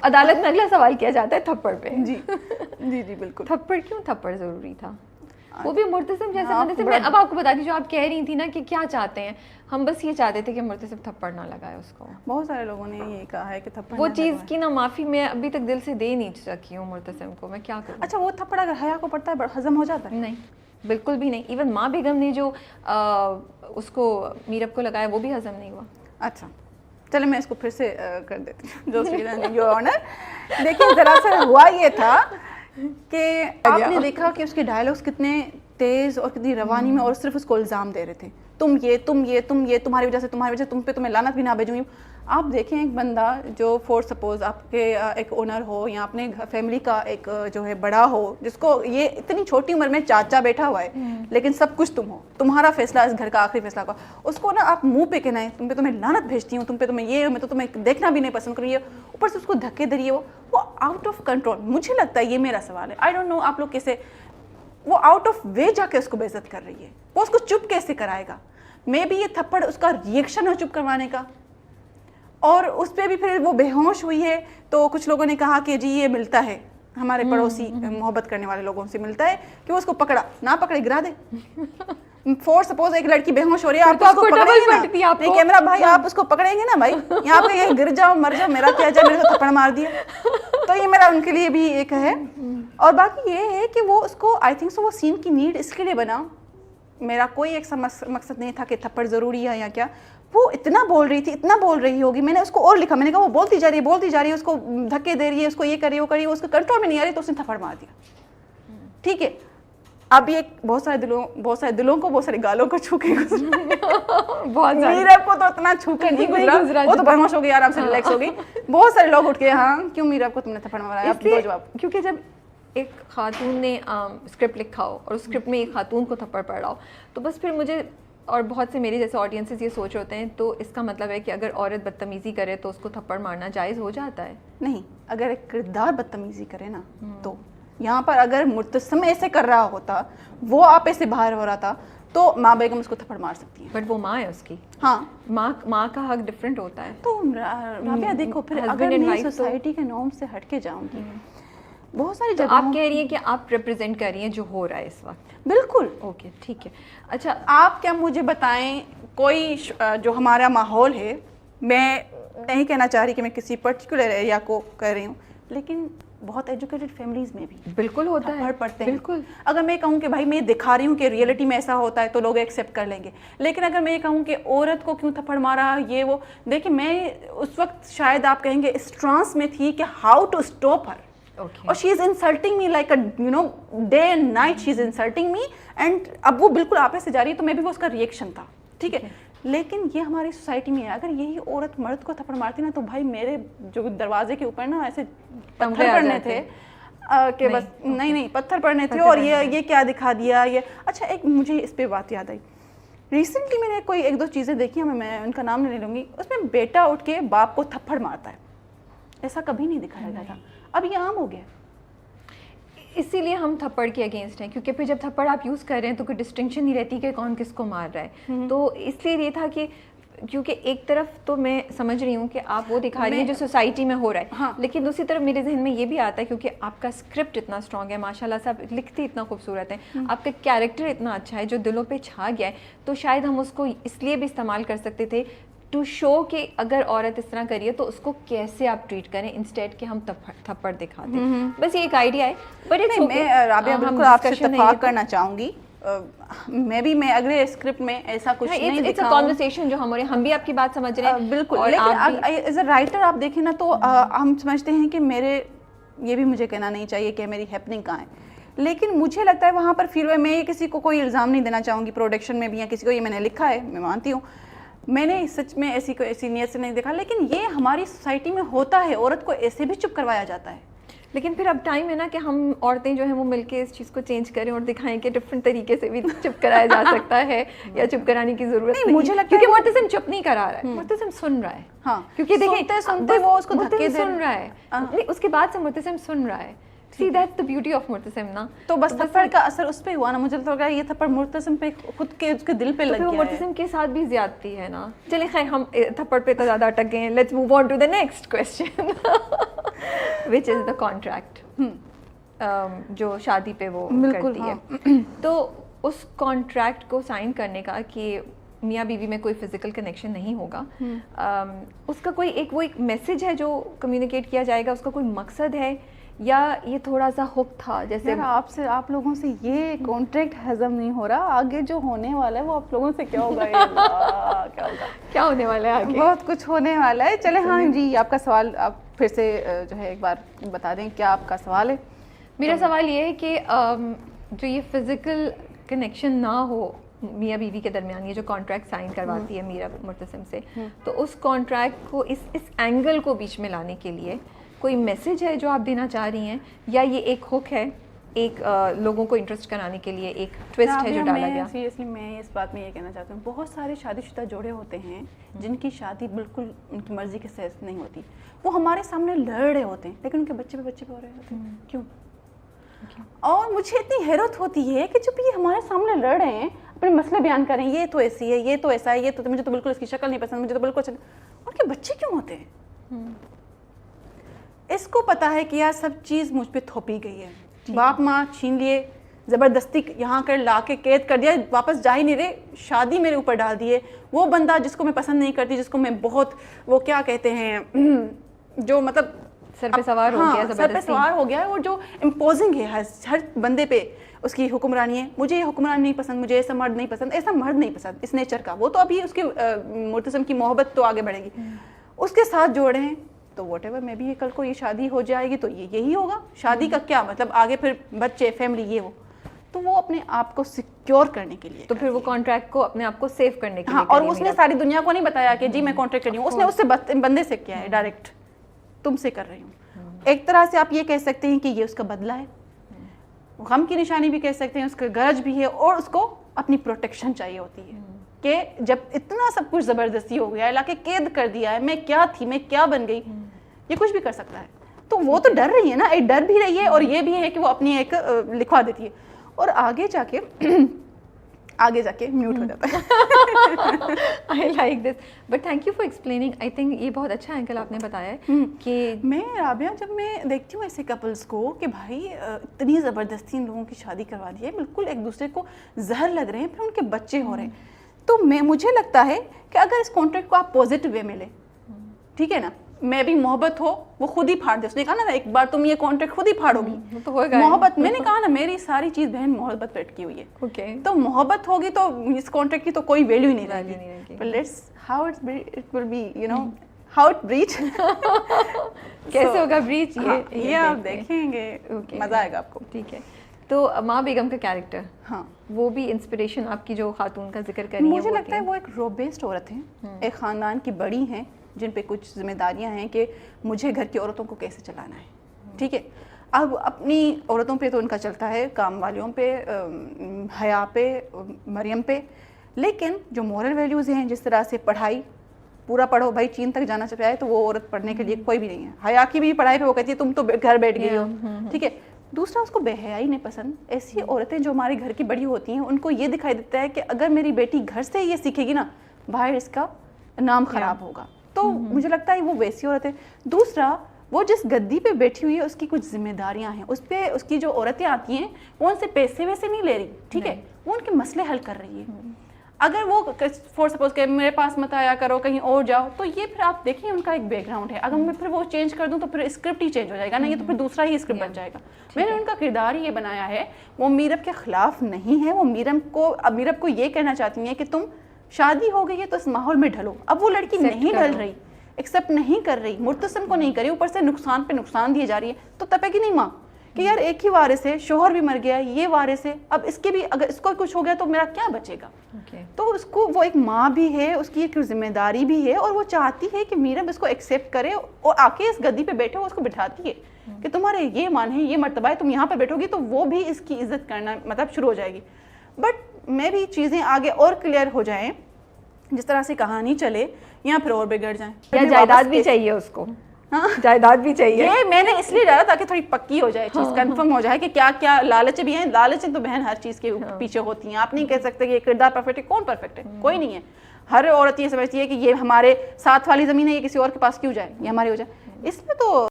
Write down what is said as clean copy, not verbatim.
عدالت میں اگلا سوال کیا جاتا ہے تھپڑ پہ. جی جی جی بالکل. تھپڑ کیوں تھپڑ ضروری تھا؟ وہ بھی مرتسم جیسے بندے سے. میں اب آپ کو بتا دی جو آپ کہہ رہی تھی نا کہ کیا چاہتے ہیں ہم, بس یہ چاہتے تھے کہ مرتسم تھپڑ نہ لگائے اس کو. بہت سارے لوگوں نے یہ کہا ہے کہ تھپڑ وہ چیز کی نا معافی میں ابھی تک دل سے دے نہیں سکی ہوں مرتسم کو, میں کیا کروں. اچھا وہ تھپڑ اگر حیا کو پڑتا ہے ہضم ہو جاتا ہے؟ نہیں بالکل بھی نہیں. ایون ماں بیگم نے جو اس کو میرب کو لگایا وہ بھی ہضم نہیں ہوا. اچھا چلے میں اس کو پھر سے کر دیتی ہوں. جو آنر دیکھیں ذرا سا ہوا یہ تھا کہ آپ نے دیکھا کہ اس کے ڈائلاگس کتنے تیز اور کتنی روانی میں, اور صرف اس کو الزام دے رہے تھے تم یہ تمہاری وجہ سے تم پہ تمہیں لعنت بھی نہ بھیجوں گی. آپ دیکھیں ایک بندہ جو فور سپوز آپ کے ایک اونر ہو یا اپنے فیملی کا ایک جو ہے بڑا ہو, جس کو یہ اتنی چھوٹی عمر میں چاچا بیٹھا ہوا ہے لیکن سب کچھ تم ہو, تمہارا فیصلہ اس گھر کا آخری فیصلہ کا, اس کو نا آپ منہ پہ کہنا ہے تمہیں لعنت بھیجتی ہوں, تمہیں یہ میں تو تمہیں دیکھنا بھی نہیں پسند کروں, یہ اوپر سے اس کو دھکے دے رہی ہے. وہ آؤٹ آف کنٹرول. مجھے لگتا ہے یہ میرا سوال ہے, آئی ڈونٹ نو آپ لوگ کیسے, وہ آؤٹ آف وے جا کے اس کو بے عزت کر رہی ہے. وہ اس کو چپ کیسے کرائے گا؟ مے بی یہ تھپڑ اس کا ریئیکشن ہو چپ کروانے کا, اور اس پہ بھی پھر وہ بے ہوش ہوئی ہے. تو کچھ لوگوں نے کہا کہ جی یہ ملتا ہے ہمارے پڑوسی محبت کرنے والے لوگوں سے ملتا ہے کہ وہ اس کو پکڑا نہ پکڑے گرا دے. فور سپوز ایک لڑکی بے ہوش ہو رہی ہے, آپ اس کو پکڑیں گے نا, کیمرہ بھائی آپ اس کو پکڑیں گے نا بھائی, یہاں پہ یہ گر جاؤ مر جاؤ, میرا کیا جائے, میرے کو تھپڑ مار دیا. تو یہ میرا ان کے لیے بھی ایک ہے. اور باقی یہ ہے کہ وہ اس کو آئی تھنک سو وہ سین کی نیڈ اس کے لیے بنا. میرا کوئی ایک مقصد نہیں تھا کہ تھپڑ ضروری ہے یا کیا. وہ اتنا بول رہی تھی, اتنا بول رہی ہوگی, میں نے اس کو اور لکھا, میں نے کہا وہ بولتی جا رہی ہے, اس کو دھکے دے رہی ہے, اس کو یہ کر رہی ہے, وہ کر رہی ہے, اس کو کنٹرول میں نہیں آ رہی, تو اس نے تھپڑ مار دیا. ٹھیک ہے, اب یہ بہت سارے دلوں کو بہت سارے گالوں کو چھو کے گزرا. میرب کو تو اتنا چھو کے نہیں گزرا, وہ تو بہوش ہو گئی, آرام سے ریلیکس ہو گئی. بہت سارے لوگ اٹھ کے ہاں کیوں میرب کو تم نے تھپڑ مارا. اب دو جواب. کیونکہ جب ایک خاتون نے اسکرپٹ لکھا ہو اور اس اسکرپٹ میں ایک خاتون کو تھپڑ پڑ رہا ہو, تو بس پھر مجھے اور بہت سے میرے جیسے آڈینسز یہ سوچ ہوتے ہیں, تو اس کا مطلب ہے کہ اگر عورت بدتمیزی کرے تو اس کو تھپڑ مارنا جائز ہو جاتا ہے. نہیں, اگر ایک کردار بدتمیزی کرے نا, تو یہاں پر اگر مرتسم ایسے کر رہا ہوتا, وہ آپ ایسے باہر ہو رہا تھا, تو ماں بیگم اس کو تھپڑ مار سکتی ہے. بٹ وہ ماں ہے اس کی. ہاں ماں کا حق ڈفرینٹ ہوتا ہے. تو رابعہ دیکھو پھر اگر میں سوسائٹی کے نارم سے ہٹ کے جاؤں گی, بہت ساری جگہ آپ کہہ رہی ہیں کہ آپ ریپرزینٹ کر رہی ہیں جو ہو رہا ہے اس وقت. بالکل اوکے ٹھیک ہے. اچھا آپ کیا مجھے بتائیں, کوئی جو ہمارا ماحول ہے, میں نہیں کہنا چاہ رہی کہ میں کسی پرٹیکولر ایریا کو کہہ رہی ہوں, لیکن بہت ایجوکیٹڈ فیملیز میں بھی بالکل ہوتا ہے, پڑھتے ہیں. بالکل. اگر میں کہوں کہ بھائی میں دکھا رہی ہوں کہ ریئلٹی میں ایسا ہوتا ہے تو لوگ ایکسیپٹ کر لیں گے, لیکن اگر میں یہ کہوں کہ عورت کو کیوں تھپڑ مارا یہ وہ, دیکھیں میں اس وقت شاید آپ کہیں گے اس ٹرانس میں تھی کہ ہاؤ ٹو اسٹاپ ہر. اور she is insulting me like day and night she is insulting me, and اب وہ بالکل آپے سے جا رہی ہے, تو میں بھی وہ اس کا ریئیکشن تھا. ٹھیک ہے, لیکن یہ ہماری سوسائٹی میں ہے. اگر یہی عورت مرد کو تھپڑ مارتی نا, تو بھائی میرے جو دروازے کے اوپر نا ایسے پتھر پڑنے تھے کہ بس نہیں پتھر پڑنے تھے, اور یہ کیا دکھا دیا یہ. اچھا ایک مجھے اس پہ بات یاد آئی, ریسنٹلی میں نے کوئی ایک دو چیزیں دیکھی ہیں, میں ان کا نام نہیں لوں گی, اس میں بیٹا اٹھ کے باپ کو تھپڑ مارتا ہے. ایسا کبھی نہیں دکھایا گیا تھا, اب یہ عام ہو گیا. اسی لیے ہم تھپڑ کے اگینسٹ ہیں, کیونکہ پھر جب تھپڑ آپ یوز کر رہے ہیں تو کوئی ڈسٹنکشن نہیں رہتی کہ کون کس کو مار رہا ہے. تو اس لیے یہ تھا کہ کیونکہ ایک طرف تو میں سمجھ رہی ہوں کہ آپ وہ دکھا رہی ہیں جو سوسائٹی میں ہو رہا ہے, لیکن دوسری طرف میرے ذہن میں یہ بھی آتا ہے کیونکہ آپ کا اسکرپٹ اتنا اسٹرانگ ہے, ماشاء اللہ سے آپ لکھتے اتنا خوبصورت ہیں, آپ کا کیریکٹر اتنا اچھا ہے جو دلوں پہ چھا گیا ہے, تو شاید ہم اس کو اس لیے بھی استعمال کر سکتے تھے ٹو شو کہ اگر عورت اس طرح کریے تو اس کو کیسے آپ ٹریٹ کریں, انسٹیڈ کہ ہم تھپڑ دکھاتے ہیں. بس یہ ایک آئیڈیا ہے. بٹ میں رابعہ بالکل آپ سے اتفاق کرنا چاہوں گی, میں اگلے اسکرپٹ میں ایسا کچھ نہیں دکھاؤں. اٹس اے کنورسیشن جو ہم بھی آپ کی بات سمجھ رہے ہیں. بالکل, لیکن ایز اے رائٹر آپ دیکھیں نا, تو ہم سمجھتے ہیں کہ میرے, یہ بھی مجھے کہنا نہیں چاہیے کہ میری ہیپننگ کہاں ہے, لیکن مجھے لگتا ہے وہاں پر فیل ہوئے. میں کسی کو کوئی الزام نہیں دینا چاہوں گی پروڈکشن میں بھی یا کسی کو, یہ میں نے لکھا ہے, میں مانتی ہوں میں نے سچ میں ایسی نیت سے نہیں دیکھا, لیکن یہ ہماری سوسائٹی میں ہوتا ہے, عورت کو ایسے بھی چپ کروایا جاتا ہے. لیکن پھر اب ٹائم ہے نا کہ ہم عورتیں جو ہیں وہ مل کے اس چیز کو چینج کریں اور دکھائیں کہ ڈفرینٹ طریقے سے بھی چپ کرایا جا سکتا ہے, یا چپ کرانے کی ضرورت نہیں. مجھے لگتا ہے کیونکہ مرتسم چپ نہیں کرا رہا ہے, مرتسم سن رہا ہے. ہاں, کیونکہ دیکھیں سنتے وہ اس کو دھکے سن رہا ہے, نہیں اس کے بعد سے مرتسم سن رہا ہے. See that's the beauty of مرتسم نا. تو بس تھپڑ کا اثر اس پہ ہوا نا, مجھے لگا یہ تھپڑ مرتسم پہ خود کے اس کے دل پہ لگ گیا ہے. مرتسم کے ساتھ بھی زیادتی ہے نا. چلیے خیر ہم تھپڑ پہ تو زیادہ اٹک گئے ہیں, let's move on to the next question. which is the contract, جو شادی پہ وہ کرتی ہے. تو اس کانٹریکٹ کو سائن کرنے کا کہ میاں بیوی میں کوئی فزیکل کنیکشن نہیں ہوگا, اس کا کوئی ایک میسج ہے جو کمیونیکیٹ کیا جائے گا, اس کا کوئی مقصد ہے, یا یہ تھوڑا سا ہک تھا جیسے آپ لوگوں سے یہ کانٹریکٹ ہضم نہیں ہو رہا, آگے جو ہونے والا ہے وہ آپ لوگوں سے کیا ہوگا, کیا ہونے والا ہے آگے؟ بہت کچھ ہونے والا ہے. چلے ہاں جی, آپ کا سوال آپ پھر سے جو ہے ایک بار بتا دیں, کیا آپ کا سوال ہے؟ میرا سوال یہ ہے کہ جو یہ فزیکل کنیکشن نہ ہو میاں بیوی کے درمیان, یہ جو کانٹریکٹ سائن کرواتی ہے میرا مرتسم سے, تو اس کانٹریکٹ کو اس اینگل کو بیچ میں لانے کے لیے کوئی میسج ہے جو آپ دینا چاہ رہی ہیں, یا یہ ایک ہک ہے, ایک لوگوں کو انٹرسٹ کرانے کے لیے ایک ٹویسٹ ہے جو ڈالا گیا؟ سیریسلی میں اس بات میں یہ کہنا چاہتی ہوں, بہت سارے شادی شدہ جوڑے ہوتے ہیں جن کی شادی بالکل ان کی مرضی کے ساتھ نہیں ہوتی, وہ ہمارے سامنے لڑ رہے ہوتے ہیں لیکن ان کے بچے پہ ہو رہے ہوتے ہیں. کیوں؟ اور مجھے اتنی حیرت ہوتی ہے کہ جب یہ ہمارے سامنے لڑ رہے ہیں, اپنے مسئلے بیان کر رہے ہیں, یہ تو ایسی ہے, یہ تو ایسا ہے, یہ تو مجھے تو بالکل اس کی شکل نہیں پسند, مجھے تو بالکل ان کے بچے کیوں ہوتے ہیں؟ اس کو پتا ہے کہ یار سب چیز مجھ پہ تھوپی گئی ہے, باپ ماں چھین لیے, زبردستی یہاں کر لا کے قید کر دیا, واپس جا ہی نہیں رہے, شادی میرے اوپر ڈال دیے, وہ بندہ جس کو میں پسند نہیں کرتی, جس کو میں بہت وہ کیا کہتے ہیں جو مطلب سر پہ سوار ہو گیا, سر پہ سوار ہو گیا ہے, اور جو امپوزنگ ہے ہر بندے پہ اس کی حکمرانی ہے. مجھے یہ حکمران نہیں پسند, مجھے ایسا مرد نہیں پسند, ایسا مرد نہیں پسند اس نیچر کا, وہ تو ابھی اس کے مرتسم کی محبت تو آگے بڑھے گی, اس کے ساتھ جوڑے ہیں تو واٹ ایور, میں بھی کل کو یہ شادی ہو جائے گی تو یہی ہوگا. شادی کا کیا مطلب, آگے پھر بچے فیملی یہ وہ, تو وہ اپنے آپ کو سیکیور کرنے کے لیے, تو پھر وہ کانٹریکٹ کو اپنے آپ کو سیو کرنے کے لیے. ہاں, اور اس نے ساری دنیا کو نہیں بتایا کہ جی میں کانٹریکٹ کر رہی ہوں, اس نے اس سے بندے سے کیا ہے, ڈائریکٹ تم سے کر رہی ہوں. ایک طرح سے آپ یہ کہہ سکتے ہیں کہ یہ اس کا بدلہ ہے, غم کی نشانی بھی کہہ سکتے ہیں, اس کا غرض بھی ہے, اور اس کو اپنی پروٹیکشن چاہیے ہوتی ہے کہ جب اتنا سب کچھ زبردستی ہو گیا ہے, لا کے قید کر دیا ہے, میں کیا تھی, میں کیا بن گئی, یہ کچھ بھی کر سکتا ہے. تو وہ تو ڈر رہی ہے نا, ایک ڈر بھی رہی ہے, اور یہ بھی ہے کہ وہ اپنی ایک لکھوا دیتی ہے, اور آگے جا کے میوٹ ہو جاتا ہے. I like this, but thank you for explaining. I think یہ بہت اچھا اینگل آپ نے بتایا ہے کہ میں رابعہ جب میں دیکھتی ہوں ایسے کپلس کو کہ بھائی اتنی زبردستی ان لوگوں کی شادی کروا دی ہے, بالکل ایک دوسرے کو زہر لگ رہے ہیں, پھر ان کے بچے ہو رہے ہیں, تو مجھے لگتا ہے کہ اگر اس کانٹریکٹ کو آپ پازیٹیو وے میں لیں, ٹھیک ہے نا, میں بھی محبت ہو وہ خود ہی پھاڑ دے, اس نے کہا نا ایک بار تم یہ کانٹریکٹ خود ہی پھاڑو گی, محبت, میں نے کہا نا میری ساری چیز بہن محبت پہ اٹکی ہوئی ہے, تو محبت ہوگی تو اس کانٹریکٹ کی تو کوئی ویلیو ہی نہیں رہے گی. But let's how it will be, you know, how it breach. کیسے ہوگا بریچ, یہ آپ دیکھیں گے, مزہ آئے گا آپ کو. ٹھیک ہے. تو ماں بیگم کا کیریکٹر, ہاں وہ بھی انسپریشن آپ کی جو خاتون کا ذکر کر رہی ہے, مجھے لگتا ہے وہ ایک روبیسٹ عورت ہیں, ایک خاندان کی بڑی ہیں جن پہ کچھ ذمہ داریاں ہیں کہ مجھے گھر کی عورتوں کو کیسے چلانا ہے, ٹھیک ہے. اب اپنی عورتوں پہ تو ان کا چلتا ہے, کام والیوں پہ, حیا پہ, مریم پہ, لیکن جو مورل ویلیوز ہیں, جس طرح سے پڑھائی پورا پڑھو بھائی, چین تک جانا چاہتا ہے تو وہ عورت پڑھنے کے لیے کوئی بھی نہیں ہے. حیا کی بھی پڑھائی پہ وہ کہتی ہے تم تو گھر بیٹھ گئی ہو, ٹھیک ہے. دوسرا, اس کو بے حیائی نہیں پسند. ایسی عورتیں جو ہمارے گھر کی بڑی ہوتی ہیں, ان کو یہ دکھائی دیتا ہے کہ اگر میری بیٹی گھر سے یہ سیکھے گی نا, باہر اس کا نام خراب ہوگا, تو مجھے لگتا ہے وہ ویسی عورت ہے. دوسرا, وہ جس گدی پہ بیٹھی ہوئی ہے اس کی کچھ ذمہ داریاں ہیں, اس پہ اس کی جو عورتیں آتی ہیں وہ ان سے پیسے ویسے نہیں لے رہی, ٹھیک ہے, وہ ان کے مسئلے حل کر رہی ہے. اگر وہ فور سپوز کہ میرے پاس مت آیا کرو, کہیں اور جاؤ, تو یہ پھر آپ دیکھیں ان کا ایک بیک گراؤنڈ ہے. اگر میں پھر وہ چینج کر دوں تو پھر اسکرپٹ ہی چینج ہو جائے گا نا, یہ تو پھر دوسرا ہی اسکرپٹ بن جائے گا. میں نے ان کا کردار ہی یہ بنایا ہے, وہ میرب کے خلاف نہیں ہے, وہ میرب کو یہ کہنا چاہتی ہیں کہ تم شادی ہو گئی ہے تو اس ماحول میں ڈھلو. اب وہ لڑکی نہیں ڈھل رہی, ایکسیپٹ نہیں کر رہی, مرتسم کو نہیں کری, اوپر سے نقصان پہ نقصان دیے جا رہی ہے, تو تپے گی نہیں ماں کہ یار ایک ہی وارث ہے, شوہر بھی مر گیا, یہ وارث ہے, اب اس کے بھی اگر اس کو کچھ ہو گیا تو میرا کیا بچے گا. تو اس کو وہ ایک ماں بھی ہے, اس کی ایک ذمہ داری بھی ہے, اور وہ چاہتی ہے کہ میرب اس کو ایکسیپٹ کرے اور آ کے اس گدی پہ بیٹھے, وہ اس کو بٹھاتی ہے کہ تمہارے یہ مان ہے, یہ مرتبہ ہے, تم یہاں پہ بیٹھو گی تو وہ بھی اس کی عزت کرنا مطلب شروع ہو جائے گی. بٹ میں بھی چیزیں آگے اور کلیئر ہو جائیں, جس طرح سے کہانی چلے, یا پھر اور بگڑ جائیں, یا جائیداد بھی چاہیے اس کو, جائیداد بھی چاہیے. یہ میں نے اس لیے ڈالا تاکہ تھوڑی پکی ہو جائے چیز, کنفرم ہو جائے کہ کیا کیا لالچ بھی ہیں. لالچیں تو بہن ہر چیز کے پیچھے ہوتی ہیں. آپ نہیں کہہ سکتے کہ یہ کردار پرفیکٹ ہے. کون پرفیکٹ ہے؟ کوئی نہیں ہے. ہر عورت یہ سمجھتی ہے کہ یہ ہمارے ساتھ والی زمین ہے, یہ کسی اور کے پاس کیوں جائے, یہ ہماری ہو جائے. اس میں تو